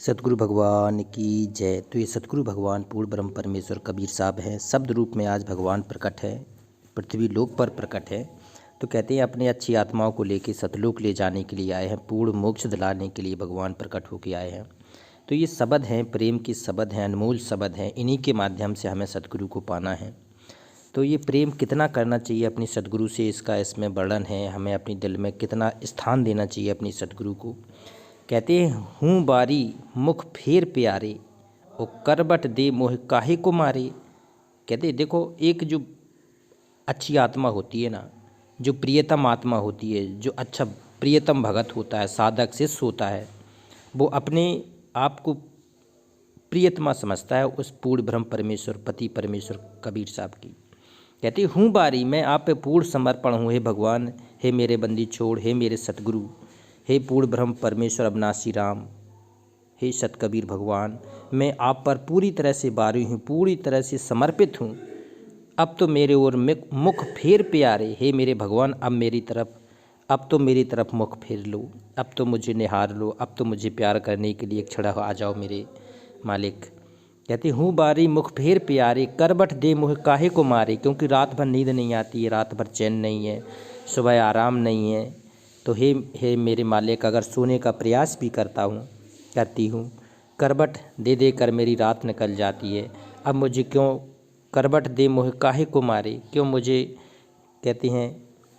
सतगुरु भगवान की जय। तो ये सतगुरु भगवान पूर्ण ब्रह्म परमेश्वर कबीर साहब हैं। शब्द रूप में आज भगवान प्रकट है, पृथ्वी लोक पर प्रकट है। तो कहते हैं अपने अच्छी आत्माओं को लेकर सतलोक ले जाने के लिए आए हैं, पूर्ण मोक्ष दिलाने के लिए भगवान प्रकट होकर आए हैं। तो ये शब्द हैं, प्रेम की शब्द हैं, अनमोल शब्द हैं। इन्हीं के माध्यम से हमें सतगुरु को पाना है। तो ये प्रेम कितना करना चाहिए अपनी सतगुरु से, इसका इसमें वर्णन है। हमें अपने दिल में कितना स्थान देना चाहिए अपनी सतगुरु को। कहते हैं हूँ बारी मुख फेर प्यारे, और करबट दे मोह काहे को मारे। कहते देखो, एक जो अच्छी आत्मा होती है ना, जो प्रियतम आत्मा होती है, जो अच्छा प्रियतम भगत होता है, साधक शिष्य होता है, वो अपने आप को प्रियतमा समझता है उस पूर्ण ब्रह्म परमेश्वर पति परमेश्वर कबीर साहब की। कहते हूँ बारी, मैं आप पे पूर्ण समर्पण हूँ। हे भगवान, हे मेरे बंदी छोड़, हे मेरे सतगुरु, हे पूर्ण ब्रह्म परमेश्वर अविनाशी राम, हे सतकबीर भगवान, मैं आप पर पूरी तरह से बारी हूँ, पूरी तरह से समर्पित हूँ। अब तो मेरे ओर मुख फेर प्यारे, हे मेरे भगवान, अब तो मेरी तरफ मुख फेर लो, अब तो मुझे निहार लो, अब तो मुझे प्यार करने के लिए एक क्षण आ जाओ मेरे मालिक। कहते हूँ बारी मुख फेर प्यारे, करबट दे मोह काहे को मारे। क्योंकि रात भर नींद नहीं आती है, रात भर चैन नहीं है, सुबह आराम नहीं है। तो हे मेरे मालिक, अगर सोने का प्रयास भी करती हूँ, करबट दे दे कर मेरी रात निकल जाती है। अब मुझे क्यों करबट दे मोह काहे को मारे, क्यों मुझे कहते हैं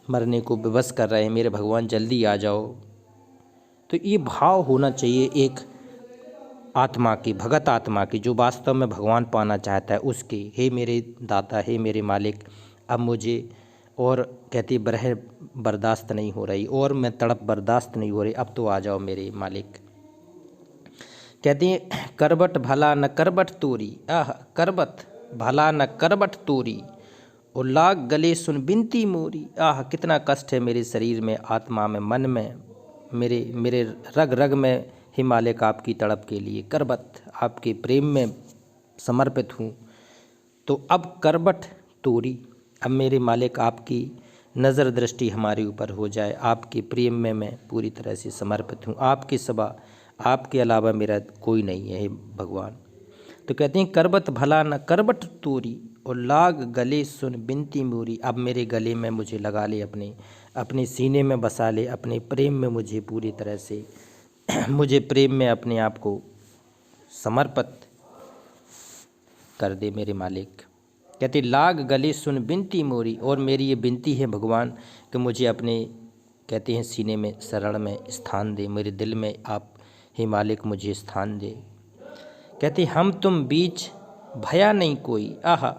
मरने को विवश कर रहे हैं। मेरे भगवान जल्दी आ जाओ। तो ये भाव होना चाहिए एक आत्मा की, भगत आत्मा की, जो वास्तव में भगवान पाना चाहता है उसके। हे मेरे दाता, हे मेरे मालिक, अब मुझे और कहती बरह बर्दाश्त नहीं हो रही, और मैं तड़प बर्दाश्त नहीं हो रही, अब तो आ जाओ मेरे मालिक। कहती हैं करबट भला न करबट तोरी, आह करबट भला न करबट तोरी, और लाग गले सुन बिनती मोरी। आह कितना कष्ट है मेरे शरीर में, आत्मा में, मन में, मेरे रग रग में। हे मालिक, आपकी तड़प के लिए, करबत आपके प्रेम में समर्पित हूँ। तो अब करबट तोरी, अब मेरे मालिक आपकी नज़र दृष्टि हमारे ऊपर हो जाए। आपके प्रेम में मैं पूरी तरह से समर्पित हूँ। आपके सिवा, आपके अलावा मेरा कोई नहीं है, हे भगवान। तो कहते हैं करबत भला न करबट तोरी, और लाग गले सुन बिनती मोरी। अब मेरे गले में मुझे लगा ले, अपने सीने में बसा ले, अपने प्रेम में मुझे पूरी तरह से मुझे प्रेम में अपने आप को समर्पित कर दे मेरे मालिक। कहते लाग गले सुन बिनती मोरी, और मेरी ये बिनती है भगवान कि मुझे अपने कहते हैं सीने में, शरण में स्थान दे, मेरे दिल में आप हे मालिक मुझे स्थान दे। कहते हम तुम बीच भया नहीं कोई, आहा,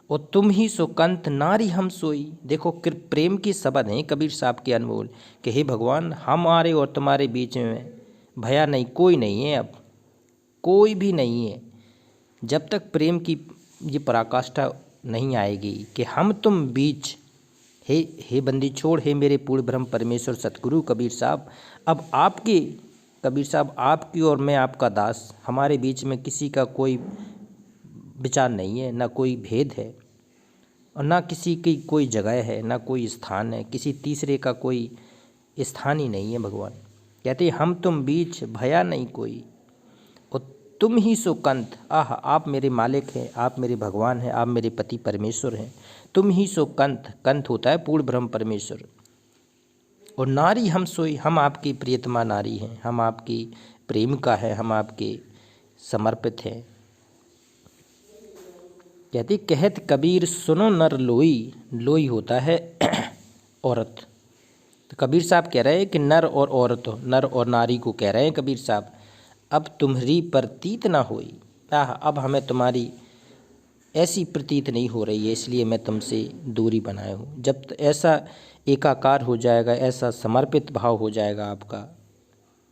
और तुम ही सो कंत नारी हम सोई। देखो प्रेम की शब्द हैं कबीर साहब के अनमोल, कि हे भगवान, हमारे और तुम्हारे बीच में भया नहीं, कोई नहीं है, अब कोई भी नहीं है। जब तक प्रेम की ये पराकाष्ठा नहीं आएगी कि हम तुम बीच, हे बंदी छोड़, हे मेरे पूर्ण ब्रह्म परमेश्वर सतगुरु कबीर साहब, अब आपके कबीर साहब, आपकी और मैं आपका दास, हमारे बीच में किसी का कोई विचार नहीं है, ना कोई भेद है, और ना किसी की कोई जगह है, ना कोई स्थान है, किसी तीसरे का कोई स्थान ही नहीं है भगवान। कहते हम तुम बीच भया नहीं कोई, और तुम ही सो कंत, आह, आप मेरे मालिक हैं, आप मेरे भगवान हैं, आप मेरे पति परमेश्वर हैं। तुम ही सो कंत, कंत होता है पूर्ण ब्रह्म परमेश्वर, और नारी हम सोई, हम आपकी प्रियतमा नारी हैं, हम आपकी प्रेम का है, हम आपके समर्पित हैं। कहती कहत कबीर सुनो नर लोई, लोई होता है औरत। तो कबीर साहब कह रहे हैं कि नर और औरत, नर और नारी को कह रहे हैं कबीर साहब, अब तुम्हारी प्रतीत ना होई, आह, अब हमें तुम्हारी ऐसी प्रतीत नहीं हो रही है, इसलिए मैं तुमसे दूरी बनाया हूँ। जब ऐसा एकाकार हो जाएगा, ऐसा समर्पित भाव हो जाएगा आपका,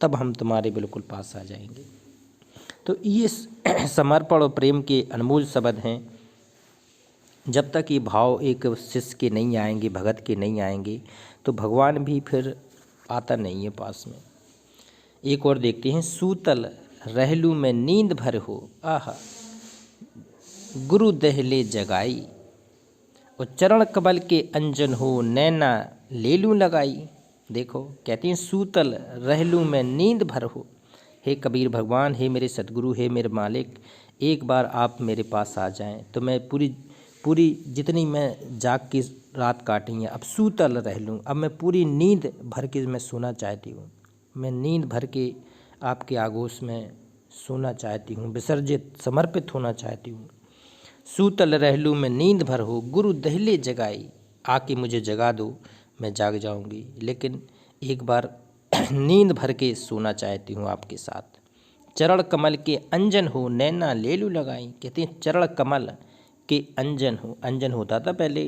तब हम तुम्हारे बिल्कुल पास आ जाएंगे। तो ये समर्पण और प्रेम के अनमोल शब्द हैं। जब तक ये भाव एक शिष्य के नहीं आएंगे, भगत के नहीं आएंगे, तो भगवान भी फिर आता नहीं है पास में। एक और देखते हैं, सूतल रहलू में नींद भर हो, आहा, गुरु दहले जगाई, और चरण कबल के अंजन हो, नैना लेलू लगाई। देखो कहते हैं सूतल रहलू में नींद भर हो, हे कबीर भगवान, हे मेरे सतगुरु, हे मेरे मालिक, एक बार आप मेरे पास आ जाएं तो मैं पूरी पूरी जितनी मैं जाग की रात काटी है अब सूतल रह लूँ। अब मैं पूरी नींद भर के मैं सोना चाहती हूँ। मैं नींद भर के आपके आगोश में सोना चाहती हूँ, विसर्जित समर्पित होना चाहती हूँ। सूतल रह लूँ मैं नींद भर हो, गुरु दहले जगाई, आके मुझे जगा दो, मैं जाग जाऊँगी। लेकिन एक बार नींद भर के सोना चाहती हूँ आपके साथ। चरण कमल के अंजन हो, नैना लेलू लगाई। कहते हैं चरण कमल के अंजन हो, अंजन होता था पहले,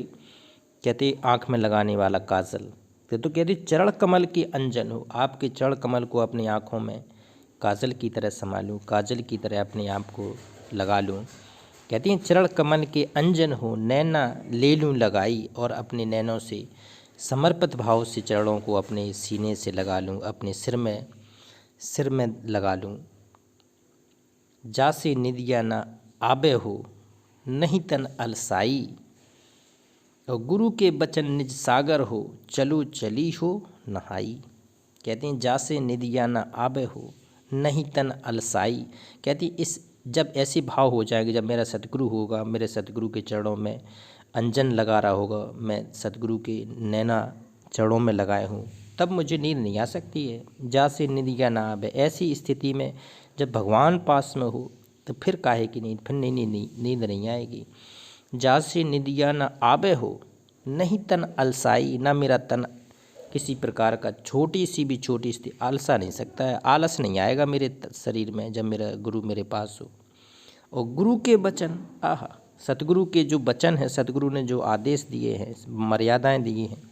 कहते आँख में लगाने वाला काजल। तो कहते चरण कमल के अंजन हो, आपके चरण कमल को अपनी आँखों में काजल की तरह संभालूं, काजल की तरह अपने आप को लगा लूँ। कहती हैं चरण कमल के अंजन हो, नैना ले लूँ लगाई, और अपने नैनों से समर्पित भाव से चरणों को अपने सीने से लगा लूँ, अपने सिर में लगा लूँ। जासे निदिया न आबे हो, नहीं तन अलसाई, और गुरु के बचन निज सागर हो, चलो चली हो नहाई। कहते हैं जासे निदिया न आबे हो, नहीं तन अलसाई। कहती इस जब ऐसे भाव हो जाएंगे, जब मेरा सतगुरु होगा, मेरे सतगुरु के चरणों में अंजन लगा रहा होगा, मैं सतगुरु के नैना चरणों में लगाए हूँ, तब मुझे नींद नहीं आ सकती है। जासे निदिया ना आबे, ऐसी स्थिति में जब भगवान पास में हो तो फिर काहे की नींद, फिर नींद नहीं आएगी। जासे निदिया न आबे हो, नहीं तन अलसाई, ना मेरा तन किसी प्रकार का छोटी सी आलसा नहीं सकता है, आलस नहीं आएगा मेरे शरीर में जब मेरा गुरु मेरे पास हो। और गुरु के वचन, आहा, सतगुरु के जो वचन है, सतगुरु ने जो आदेश दिए हैं, मर्यादाएं दी हैं,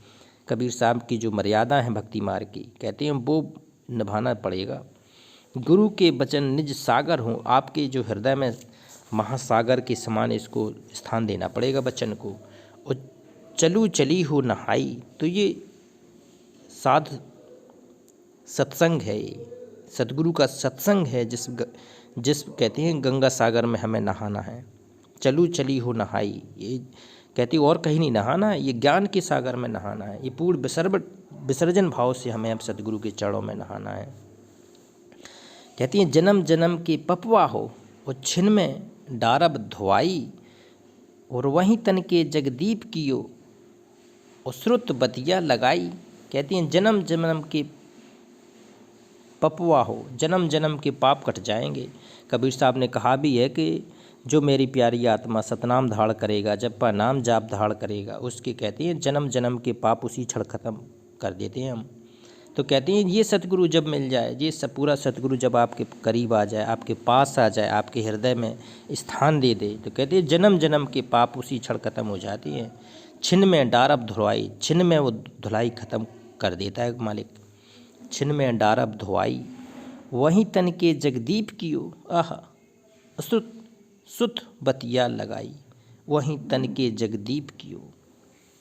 कबीर साहब की जो मर्यादा है भक्ति मार्ग की, कहते हैं वो निभाना पड़ेगा। गुरु के वचन निज सागर हों, आपके जो हृदय में महासागर के समान इसको स्थान देना पड़ेगा वचन को। और चलू चली हो नहाई, तो ये साध सत्संग है, ये सतगुरु का सत्संग है, जिस कहते हैं गंगा सागर में हमें नहाना है। चलू चली हो नहाई, ये कहती और कहीं नहीं नहाना है, ये ज्ञान के सागर में नहाना है। ये पूर्ण विसर्जन भाव से हमें अब सतगुरु के चरणों में नहाना है। कहती हैं जन्म जन्म के पपवा हो, और छिन में डारब धोआई, और वहीं तन के जगदीप कियो, और श्रुत बतिया लगाई। कहती हैं जन्म जन्म के पपवा हो, जन्म जन्म के पाप कट जाएंगे। कबीर साहब ने कहा भी है कि जो मेरी प्यारी आत्मा सतनाम धारण करेगा, जप्पा नाम जाप धारण करेगा, उसके कहते हैं जन्म जन्म के पाप उसी क्षण खत्म कर देते हैं हम। तो कहते हैं ये सतगुरु जब मिल जाए, ये सब पूरा सतगुरु जब आपके करीब आ जाए, आपके पास आ जाए, आपके हृदय में स्थान दे दे, तो कहते हैं जन्म जन्म के पाप उसी क्षण खत्म हो जाती हैं। छिन में डारब धुलाई, छिन में वो धुलाई खत्म कर देता है मालिक। छिन में डारब धुआई, वहीं तन के जगदीप कियो, आहा, सुत बतिया लगाई, वहीं तन के जगदीप कियो,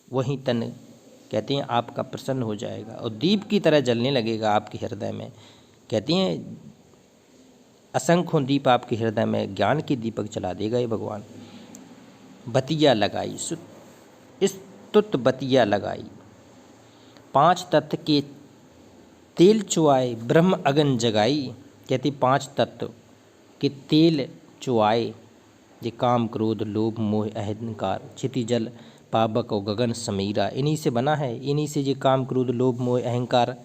वहीं तन कहते हैं आपका प्रसन्न हो जाएगा और दीप की तरह जलने लगेगा आपके हृदय में। कहते हैं असंख्यों दीप आपके हृदय में ज्ञान के दीपक जला देगा ये भगवान। बतिया लगाई, स्तुत बतिया लगाई, 5 तत्व के तेल चुआए, ब्रह्म अगन जगाई। कहती 5 तत्व के तेल चुआए, ये काम क्रोध लोभ मोह अहंकार क्षिति जल पावक और गगन समीरा, इन्हीं से बना है। इन्हीं से ये काम क्रोध लोभ मोह अहंकार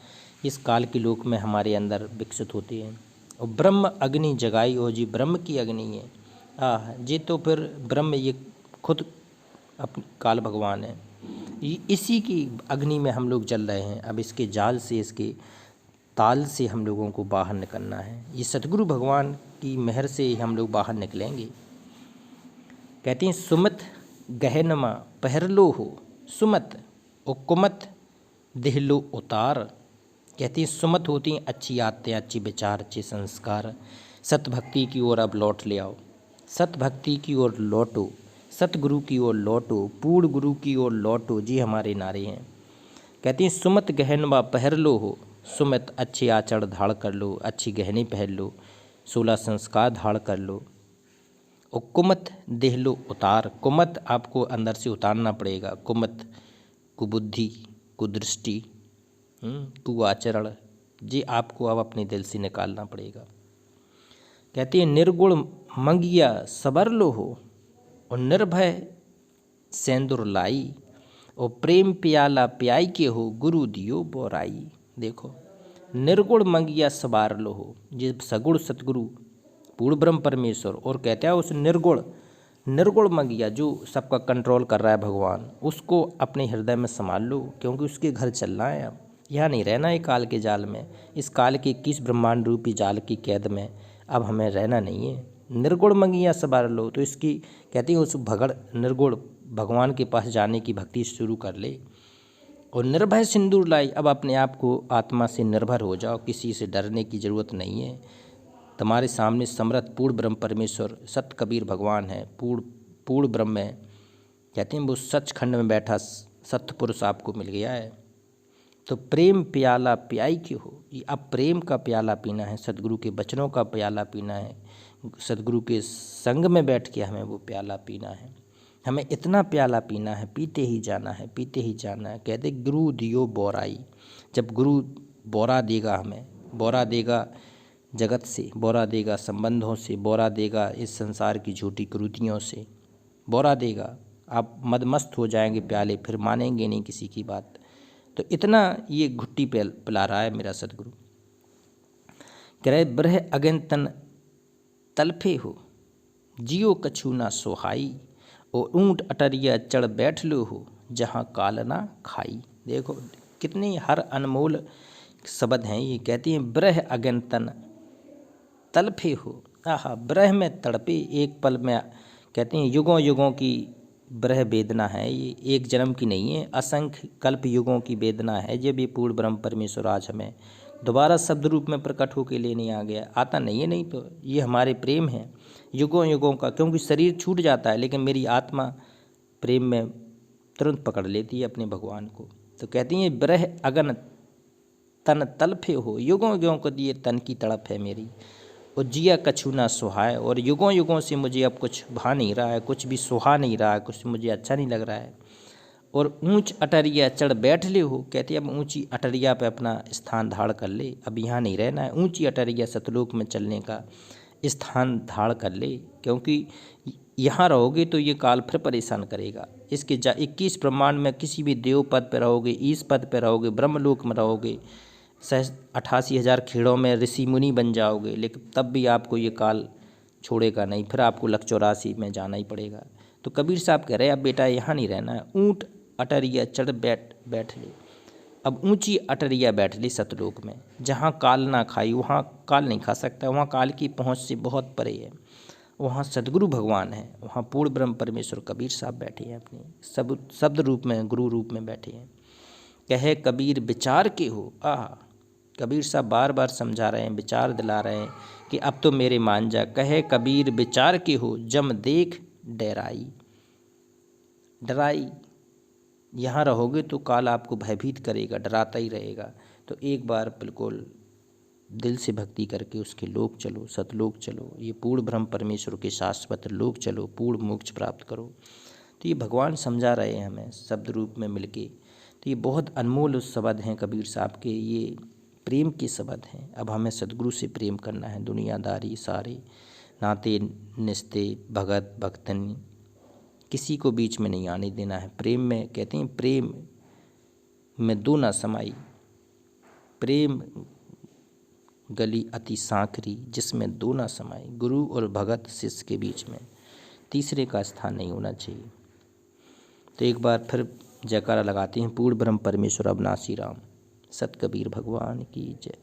इस काल के लोक में हमारे अंदर विकसित होते हैं। और ब्रह्म अग्नि जगाई, और जी ब्रह्म की अग्नि है। ये तो फिर ब्रह्म ये खुद अपने काल भगवान है, इसी की अग्नि में हम लोग जल रहे हैं। अब इसके जाल से, इसके ताल से हम लोगों को बाहर निकलना है। ये सतगुरु भगवान की मेहर से हम लोग बाहर निकलेंगे। कहते हैं सुमत गहनमा पहरलो हो, सुमत और कुमत देहलो उतार। कहती हैं सुमत होती हैं अच्छी आदतें, अच्छी विचार, अच्छे संस्कार। सतभक्ति की ओर अब लौट ले आओ, सतभक्ति की ओर लौटो, सतगुरु की ओर लौटो, पूर्ण गुरु की ओर लौटो, जी हमारे नारे हैं। कहती हैं सुमत गहनमा पहरलो हो, सुमत अच्छे आचरण धारण कर लो, अच्छी गहनी पहन लो, 16 संस्कार धारण कर लो। और कुमत देह लो उतार, कुमत आपको अंदर से उतारना पड़ेगा। कुमत कुबुद्धि कुदृष्टि कुआचरण, जी आपको अब अपने दिल से निकालना पड़ेगा। कहते हैं निर्गुण मंगिया सबर लो हो, और निर्भय सेंदुर लाई, और प्रेम प्याला प्याई के हो, गुरु दियो बोराई। देखो, निर्गुण मंगिया सवार लो हो, ये सगुण सतगुरु पूर्ण ब्रह्म परमेश्वर, और कहते हैं उस निर्गुण मंगिया जो सबका कंट्रोल कर रहा है भगवान, उसको अपने हृदय में संभाल लो, क्योंकि उसके घर चलना है। अब यहाँ नहीं रहना है काल के जाल में, इस काल के 21 ब्रह्मांड रूपी जाल की कैद में अब हमें रहना नहीं है। निर्गुण मंगिया सवार लो, तो इसकी कहते हैं उस निर्गुण भगवान के पास जाने की भक्ति शुरू कर ले। और निर्भय सिंदूर लाई, अब अपने आप को आत्मा से निर्भर हो जाओ, किसी से डरने की ज़रूरत नहीं है। तुम्हारे सामने समर्थ पूर्ण ब्रह्म परमेश्वर सत कबीर भगवान है, पूर्ण ब्रह्म है। कहते हैं वो सचखंड में बैठा सत्य पुरुष आपको मिल गया है। तो प्रेम प्याला प्याई क्यों हो, ये अब प्रेम का प्याला पीना है, सदगुरु के वचनों का प्याला पीना है, सदगुरु के संग में बैठ के हमें वो प्याला पीना है। हमें इतना प्याला पीना है, पीते ही जाना है, पीते ही जाना है। कहते गुरु दियो बोराई, जब गुरु बोरा देगा, हमें बोरा देगा जगत से, बोरा देगा संबंधों से, बोरा देगा इस संसार की झूठी कुरीतियों से, बोरा देगा। आप मदमस्त हो जाएंगे प्याले, फिर मानेंगे नहीं किसी की बात। तो इतना ये घुट्टी पिला रहा है मेरा सदगुरु। कह रहे ब्रह अगन तन तलफे हो, जियो कछु ना सोहाई, और ऊंट अटरिया चढ़ बैठ लो हो, जहाँ काल ना खाई। देखो कितने हर अनमोल शब्द हैं ये। कहती हैं ब्रह अगन तन तलफे हो, आहा ब्रह में तड़पे एक पल में। कहते हैं युगों युगों की ब्रह वेदना है ये, एक जन्म की नहीं है, असंख्य कल्प युगों की वेदना है। ये भी पूर्ण ब्रह्म परमेश्वर आज हमें दोबारा शब्द रूप में प्रकट होकर लेने आ गया, आता नहीं है। नहीं तो ये हमारे प्रेम है युगों युगों का, क्योंकि शरीर छूट जाता है लेकिन मेरी आत्मा प्रेम में तुरंत पकड़ लेती है अपने भगवान को। तो कहती हैं ब्रह अगन तन तलफे हो, युगों युगों को दिए तन की तड़प है मेरी, और जिया कछु ना सुहाए, और युगों युगों से मुझे अब कुछ भा नहीं रहा है, कुछ भी सुहा नहीं रहा है, कुछ मुझे अच्छा नहीं लग रहा है। और ऊंच अटरिया चढ़ बैठ ले हो, कहते अब ऊंची अटरिया पे अपना स्थान धाड़ कर ले, अब यहाँ नहीं रहना है, ऊंची अटरिया सतलोक में चलने का स्थान धाड़ कर ले, क्योंकि यहाँ रहोगे तो ये काल फिर परेशान करेगा। इसके 21 ब्रह्मांड में किसी भी देव पद पर रहोगे, ईश पद पर रहोगे, ब्रह्मलोक में रहोगे, 88,000 खेड़ों में ऋषि मुनि बन जाओगे, लेकिन तब भी आपको ये काल छोड़ेगा नहीं, फिर आपको लक 84 में जाना ही पड़ेगा। तो कबीर साहब कह रहे हैं अब बेटा यहाँ नहीं रहना है, ऊंट अटरिया चढ़ बैठ ले, अब ऊंची अटरिया बैठ ली सतलोक में, जहाँ काल ना खाई। वहाँ काल नहीं खा सकता, वहाँ काल की पहुँच से बहुत परे है, वहाँ सदगुरु भगवान है, वहाँ पूर्ण ब्रह्म परमेश्वर कबीर साहब बैठे हैं, अपने शब्द रूप में गुरु रूप में बैठे हैं। कहे कबीर विचार के हो, कबीर साहब बार बार समझा रहे हैं, विचार दिला रहे हैं कि अब तो मेरे मान जा। कहे कबीर विचार के हो, जम देख डराई, यहाँ रहोगे तो काल आपको भयभीत करेगा, डराता ही रहेगा। तो एक बार बिल्कुल दिल से भक्ति करके उसके लोक चलो, सतलोक चलो, ये पूर्ण ब्रह्म परमेश्वर के शाश्वत लोक चलो, पूर्ण मोक्ष प्राप्त करो। तो ये भगवान समझा रहे हैं हमें शब्द रूप में मिलके। तो ये बहुत अनमोल शब्द हैं कबीर साहब के, ये प्रेम के शब्द हैं। अब हमें सदगुरु से प्रेम करना है, दुनियादारी सारे नाते निस्ते भगत भक्तनी किसी को बीच में नहीं आने देना है। प्रेम में कहते हैं प्रेम में दो ना समाई, प्रेम गली अति सांकरी जिसमें दो ना समाई। गुरु और भगत शिष्य के बीच में तीसरे का स्थान नहीं होना चाहिए। तो एक बार फिर जयकारा लगाते हैं पूर्ण ब्रह्म परमेश्वर अविनाशी राम, सत कबीर भगवान की जय।